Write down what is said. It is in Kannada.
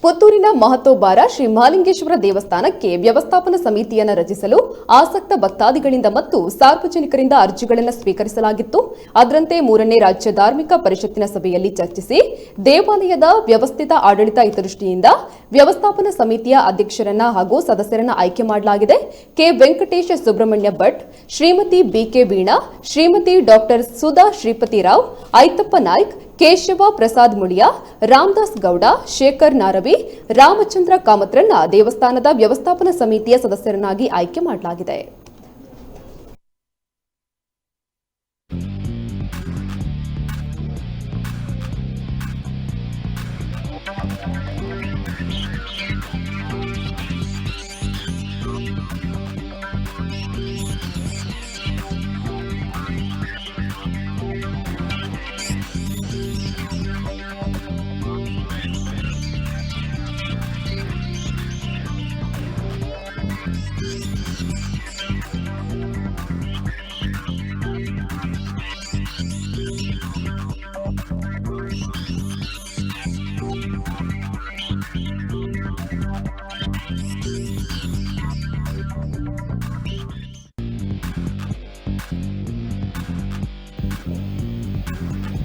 ಪುತ್ತೂರಿನ ಮಹತೋಬಾರ ಶ್ರೀ ಮಹಾಲಿಂಗೇಶ್ವರ ದೇವಸ್ಥಾನಕ್ಕೆ ವ್ಯವಸ್ಥಾಪನಾ ಸಮಿತಿಯನ್ನು ರಚಿಸಲು ಆಸಕ್ತ ಭಕ್ತಾದಿಗಳಿಂದ ಮತ್ತು ಸಾರ್ವಜನಿಕರಿಂದ ಅರ್ಜಿಗಳನ್ನು ಸ್ವೀಕರಿಸಲಾಗಿತ್ತು. ಅದರಂತೆ 3ನೇ ರಾಜ್ಯ ಧಾರ್ಮಿಕ ಪರಿಷತ್ತಿನ ಸಭೆಯಲ್ಲಿ ಚರ್ಚಿಸಿ ದೇವಾಲಯದ ವ್ಯವಸ್ಥಿತ ಆಡಳಿತ ಹಿತದೃಷ್ಟಿಯಿಂದ ವ್ಯವಸ್ಥಾಪನಾ ಸಮಿತಿಯ ಅಧ್ಯಕ್ಷರನ್ನ ಹಾಗೂ ಸದಸ್ಯರನ್ನ ಆಯ್ಕೆ ಮಾಡಲಾಗಿದೆ. K Venkatesha Subrahmanya Bhat, Shrimati BK Veena, Shrimati doctor Sudha Shripathirao, Aithappa Naik, Keshava Prasad Muliya, Ramdas Gowda, Shekhar Naravi, Ramachandra ಕಾಮತ್ರನ್ನ ದೇವಸ್ಥಾನದ ವ್ಯವಸ್ಥಾಪನಾ ಸಮಿತಿಯ ಸದಸ್ಯರನ್ನಾಗಿ ಆಯ್ಕೆ ಮಾಡಲಾಗಿದೆ.